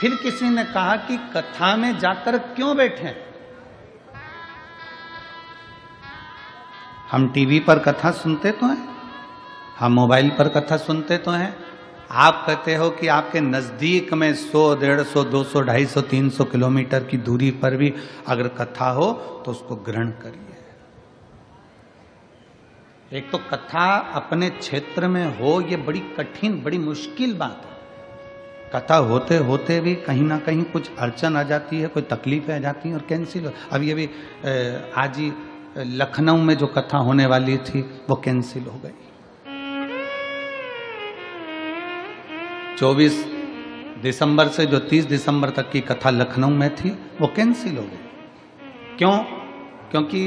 फिर किसी ने कहा कि कथा में जाकर क्यों बैठे? हम टीवी पर कथा सुनते तो हैं, हम मोबाइल पर कथा सुनते तो हैं। आप कहते हो कि आपके नजदीक में 100, 150, 200, 250, 300 किलोमीटर की दूरी पर भी अगर कथा हो तो उसको ग्रहण करिए। एक तो कथा अपने क्षेत्र में हो, ये बड़ी कठिन, बड़ी मुश्किल बात है। कथा होते होते भी कहीं ना कहीं कुछ अड़चन आ जाती है, कोई तकलीफें आ जाती हैं और कैंसिल हो। अब ये भी आज ही लखनऊ में जो कथा होने वाली थी वो कैंसिल हो गई। 24 दिसंबर से जो 30 दिसंबर तक की कथा लखनऊ में थी वो कैंसिल हो गई। क्यों? क्योंकि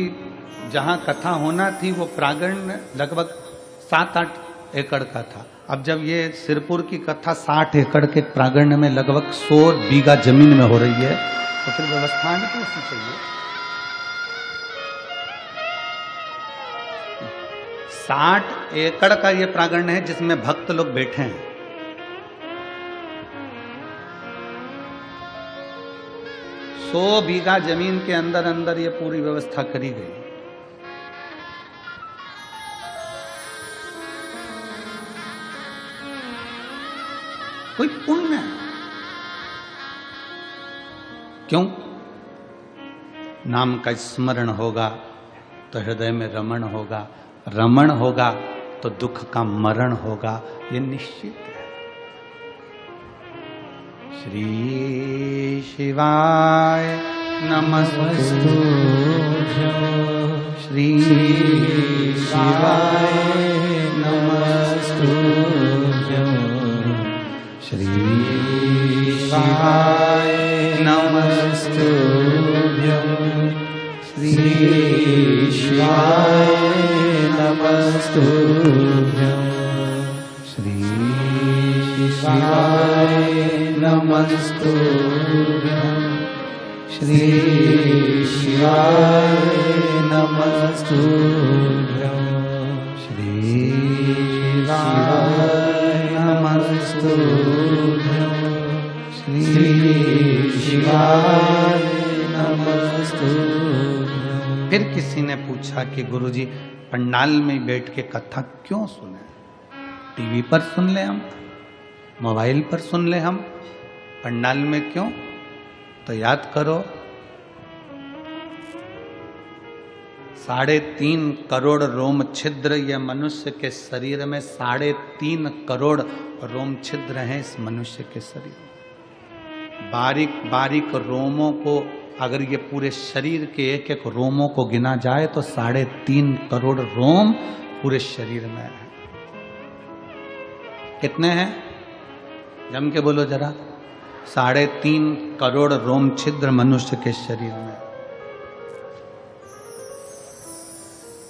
जहां कथा होना थी वो प्रांगण लगभग 7-8 एकड़ का था। अब जब ये सिरपुर की कथा 60 एकड़ के प्रांगण में लगभग 100 बीघा जमीन में हो रही है तो फिर व्यवस्था भी कैसी चाहिए? 60 एकड़ का ये प्रांगण है जिसमें भक्त लोग बैठे हैं। सौ बीघा जमीन के अंदर अंदर ये पूरी व्यवस्था करी गई। कोई पुण्य है। क्यों? नाम का स्मरण होगा तो हृदय में रमण होगा, रमण होगा तो दुख का मरण होगा, ये निश्चित है। श्री शिवाय नमस्तु, श्री शिवाय नमस्तु, श्री शिवाय नमस्तु, श्री शिवाय नमस्तु, श्री शिवाय नमस्तु, श्री शिवाय नमस्तु, श्री शिवाय नमस्तु, श्री शिवाय नमस्तु। फिर किसी ने पूछा कि गुरुजी पंडाल में बैठ के कथा क्यों सुने? टीवी पर सुन ले हम, मोबाइल पर सुन ले हम, पंडाल में क्यों? तो याद करो 3.5 करोड़ रोम छिद्र, यह मनुष्य के शरीर में 3.5 करोड़ रोम छिद्र हैं। इस मनुष्य के शरीर में बारीक बारीक रोमों को अगर ये पूरे शरीर के एक एक रोमों को गिना जाए तो 3.5 करोड़ रोम पूरे शरीर में है। कितने हैं? जम के बोलो जरा। 3.5 करोड़ रोम छिद्र मनुष्य के शरीर में।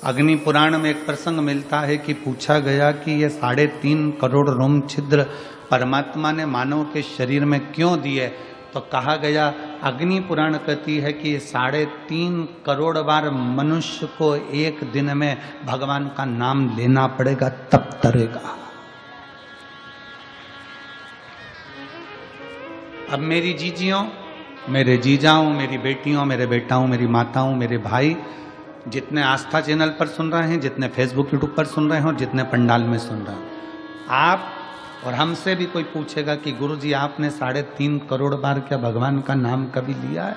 अग्नि पुराण में एक प्रसंग मिलता है कि पूछा गया कि ये 3.5 करोड़ रोम छिद्र परमात्मा ने मानव के शरीर में क्यों दिए? तो कहा गया, अग्नि पुराण कहती है कि 3.5 करोड़ बार मनुष्य को एक दिन में भगवान का नाम लेना पड़ेगा तब तरेगा। अब मेरी जीजियों, मेरे जीजाओं, मेरी बेटियों, मेरे बेटाओं, मेरी माताओं, मेरे भाई, जितने आस्था चैनल पर सुन रहे हैं, जितने फेसबुक यूट्यूब पर सुन रहे हैं और जितने पंडाल में सुन रहे हैं, आप और हमसे भी कोई पूछेगा कि गुरुजी आपने 3.5 करोड़ बार क्या भगवान का नाम कभी लिया है?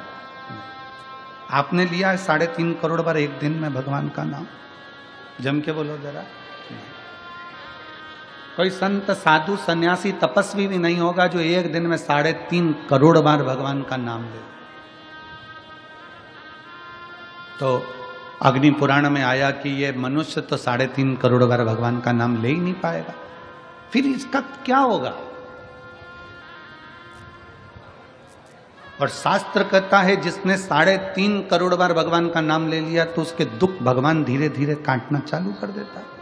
आपने लिया है 3.5 करोड़ बार एक दिन में भगवान का नाम? जम के बोलो जरा। कोई संत, साधु, सन्यासी, तपस्वी भी नहीं होगा जो एक दिन में 3.5 करोड़ बार भगवान का नाम ले। तो अग्नि पुराण में आया कि ये मनुष्य तो 3.5 करोड़ बार भगवान का नाम ले ही नहीं पाएगा, फिर इसका क्या होगा? और शास्त्र कहता है जिसने 3.5 करोड़ बार भगवान का नाम ले लिया तो उसके दुख भगवान धीरे धीरे काटना चालू कर देता है।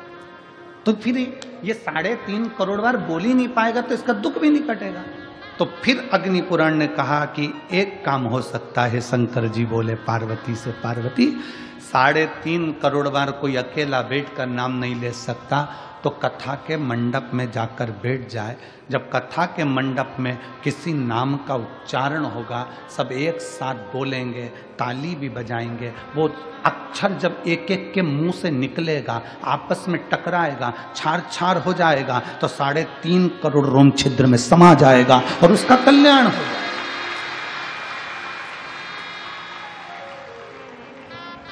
तो फिर ये 3.5 करोड़ बार बोल ही नहीं पाएगा तो इसका दुख भी नहीं कटेगा। तो फिर अग्नि पुराण ने कहा कि एक काम हो सकता है। शंकर जी बोले पार्वती से, पार्वती 3.5 करोड़ बार कोई अकेला बैठकर नाम नहीं ले सकता, तो कथा के मंडप में जाकर बैठ जाए। जब कथा के मंडप में किसी नाम का उच्चारण होगा, सब एक साथ बोलेंगे, ताली भी बजाएंगे। वो अक्षर जब एक एक के मुंह से निकलेगा, आपस में टकराएगा, छार छार हो जाएगा, तो 3.5 करोड़ रोम छिद्र में समा जाएगा और उसका कल्याण होगा।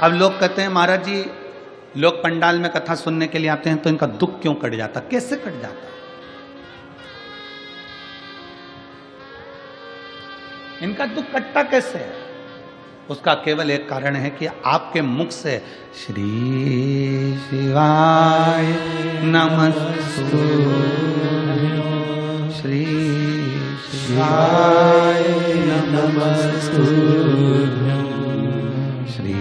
अब लोग कहते हैं महाराज जी, लोग पंडाल में कथा सुनने के लिए आते हैं तो इनका दुख क्यों कट जाता? कैसे कट जाता? इनका दुख कटता कैसे है? उसका केवल एक कारण है कि आपके मुख से श्री शिवाय नमस्तु, श्री शिवाय नमस्तु, श्री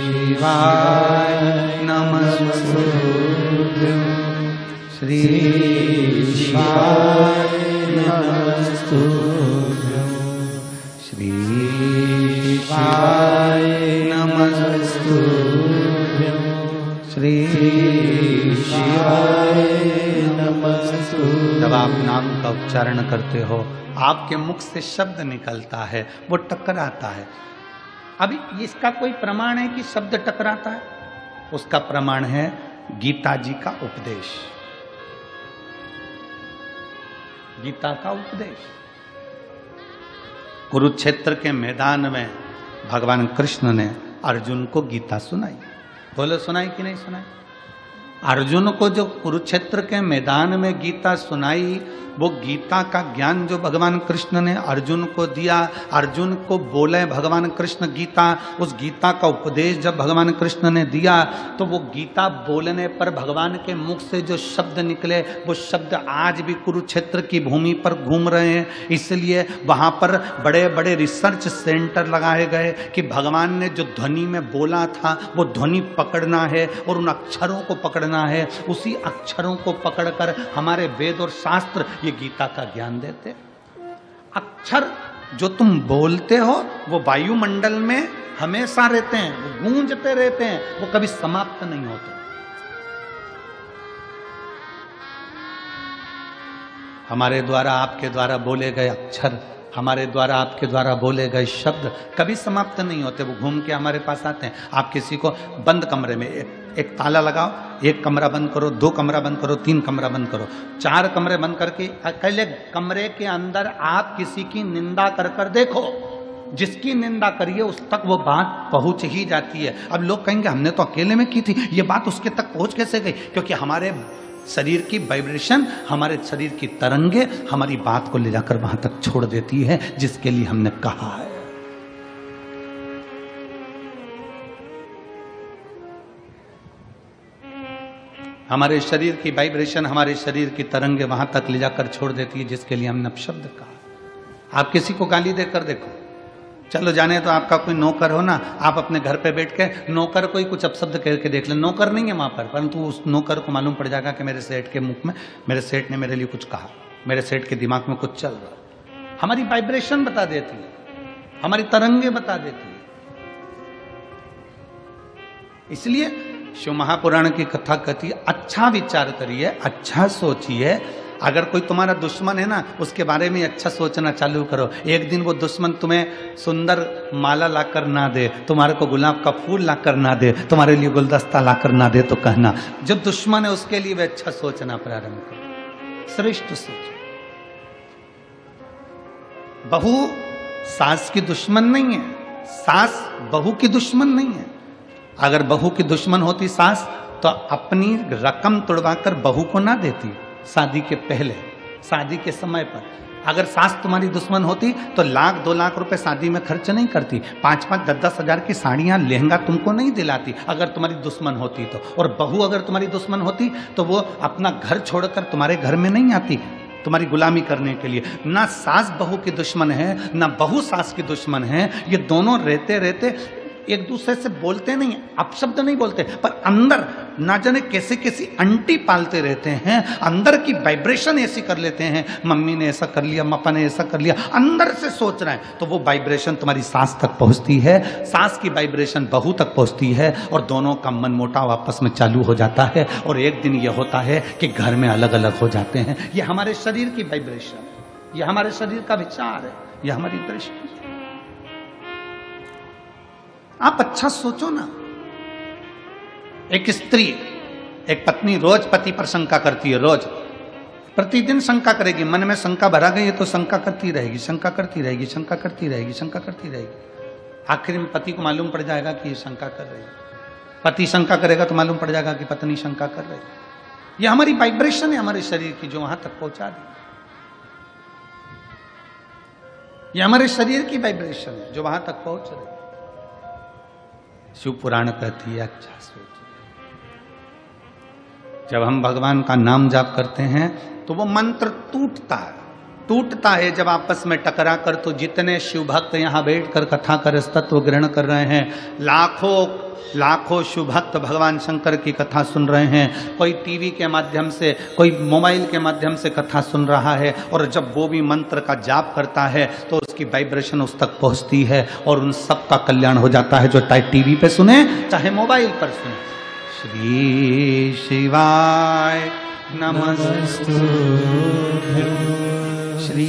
शिवाय नमस्तु, श्री शिवाय नमस्तु, श्री शिवाय नमस्तु, श्री शिवाय नमस्तु। जब आप नाम का उच्चारण करते हो, आपके मुख से शब्द निकलता है, वो टकराता है। अभी इसका कोई प्रमाण है कि शब्द टकराता है? उसका प्रमाण है गीता जी का उपदेश। गीता का उपदेश कुरुक्षेत्र के मैदान में भगवान कृष्ण ने अर्जुन को गीता सुनाई। बोलो, सुनाई कि नहीं सुनाई? अर्जुन को जो कुरुक्षेत्र के मैदान में गीता सुनाई, वो गीता का ज्ञान जो भगवान कृष्ण ने अर्जुन को दिया, अर्जुन को बोले भगवान कृष्ण गीता, उस गीता का उपदेश जब भगवान कृष्ण ने दिया, तो वो गीता बोलने पर भगवान के मुख से जो शब्द निकले, वो शब्द आज भी कुरुक्षेत्र की भूमि पर घूम रहे हैं। इसलिए वहाँ पर बड़े बड़े रिसर्च सेंटर लगाए गए कि भगवान ने जो ध्वनि में बोला था, वो ध्वनि पकड़ना है और उन अक्षरों को पकड़ना है। उसी अक्षरों को पकड़कर हमारे वेद और शास्त्र ये गीता का ज्ञान देते। अक्षर जो तुम बोलते हो वो वायुमंडल में हमेशा रहते हैं, वो गूंजते रहते हैं, वो कभी समाप्त नहीं होते। हमारे द्वारा आपके द्वारा बोले गए अक्षर, हमारे द्वारा आपके द्वारा बोले गए शब्द कभी समाप्त नहीं होते, वो घूम के हमारे पास आते हैं। आप किसी को बंद कमरे में एक ताला लगाओ, 1 कमरा बंद करो, 2 कमरा बंद करो, 3 कमरा बंद करो, 4 कमरे बंद करके अकेले कमरे के अंदर आप किसी की निंदा कर कर देखो, जिसकी निंदा करिए उस तक वो बात पहुंच ही जाती है। अब लोग कहेंगे हमने तो अकेले में की थी, ये बात उसके तक पहुंच कैसे गई? क्योंकि हमारे शरीर की वाइब्रेशन, हमारे शरीर की तरंगे हमारी बात को ले जाकर वहां तक छोड़ देती है जिसके लिए हमने कहा है। हमारे शरीर की वाइब्रेशन, हमारे शरीर की तरंगे वहां तक ले जाकर छोड़ देती है जिसके लिए हमने अपशब्द कहा। आप किसी को गाली देकर देखो, चलो जाने तो आपका कोई नौकर हो ना, आप अपने घर पे बैठ के नौकर को ही कुछ अपशब्द कह के देख ले, नौकर नहीं है वहां पर, परंतु उस नौकर को मालूम पड़ जाएगा कि मेरे सेठ के मुख में, मेरे सेठ ने मेरे लिए कुछ कहा, मेरे सेठ के दिमाग में कुछ चल रहा। हमारी वाइब्रेशन बता देती है, हमारी तरंगे बता देती है। इसलिए शिव महापुराण की कथा कहती है, अच्छा विचार करिए, अच्छा सोचिए। अगर कोई तुम्हारा दुश्मन है ना, उसके बारे में अच्छा सोचना चालू करो। एक दिन वो दुश्मन तुम्हें सुंदर माला लाकर ना दे, तुम्हारे को गुलाब का फूल लाकर ना दे, तुम्हारे लिए गुलदस्ता लाकर ना दे, तो कहना जब दुश्मन है उसके लिए भी अच्छा सोचना प्रारंभ करो, श्रेष्ठ सोचो। बहू सास की दुश्मन नहीं है, सास बहू की दुश्मन नहीं है। अगर बहू की दुश्मन होती सास, तो अपनी रकम तुड़वाकर बहू को ना देती शादी के पहले, शादी के समय पर। अगर सास तुम्हारी दुश्मन होती तो 1-2 लाख रुपए शादी में खर्च नहीं करती, 5-5, 10-10 हजार की साड़ियां, लहंगा तुमको नहीं दिलाती अगर तुम्हारी दुश्मन होती तो। और बहू अगर तुम्हारी दुश्मन होती तो वो अपना घर छोड़कर तुम्हारे घर में नहीं आती तुम्हारी गुलामी करने के लिए। ना सास बहू की दुश्मन है, ना बहू सास की दुश्मन है। ये दोनों रहते रहते एक दूसरे से बोलते नहीं, अपशब्द नहीं बोलते, पर अंदर ना जाने कैसे कैसी अंटी पालते रहते हैं, अंदर की वाइब्रेशन ऐसी कर लेते हैं, मम्मी ने ऐसा कर लिया, पापा ने ऐसा कर लिया, अंदर से सोच रहे हैं, तो वो वाइब्रेशन तुम्हारी सांस तक पहुंचती है, सांस की वाइब्रेशन बहू तक पहुंचती है, और दोनों का मन मोटाव आपस में चालू हो जाता है, और एक दिन ये होता है कि घर में अलग अलग हो जाते हैं। ये हमारे शरीर की वाइब्रेशन, ये हमारे शरीर का विचार है, ये हमारी दृष्टि। आप अच्छा सोचो ना, एक स्त्री, एक पत्नी रोज पति पर शंका करती है, रोज प्रतिदिन शंका करेगी, मन में शंका भरा गई है तो शंका करती रहेगी, शंका करती रहेगी, शंका करती रहेगी, शंका करती रहेगी। आखिर में पति को मालूम पड़ जाएगा कि ये शंका कर रही है, पति शंका करेगा तो मालूम पड़ जाएगा कि पत्नी शंका कर रही है। ये हमारी वाइब्रेशन है हमारे शरीर की, जो वहां तक पहुंचा दी। ये हमारे शरीर की वाइब्रेशन है जो वहां तक पहुंच रही है। शिव पुराण कहती है, अच्छा सोचिए, जब हम भगवान का नाम जाप करते हैं तो वो मंत्र टूटता है जब आपस में टकरा कर। तो जितने शिव भक्त यहाँ बैठकर कथा कर तत्व ग्रहण कर रहे हैं, लाखों शिव भक्त भगवान शंकर की कथा सुन रहे हैं, कोई टीवी के माध्यम से, कोई मोबाइल के माध्यम से कथा सुन रहा है, और जब वो भी मंत्र का जाप करता है तो उसकी वाइब्रेशन उस तक पहुंचती है और उन सब का कल्याण हो जाता है, जो चाहे टीवी पे सुने चाहे मोबाइल पर सुने। श्री शिवाय नमस्तुभ्यं श्री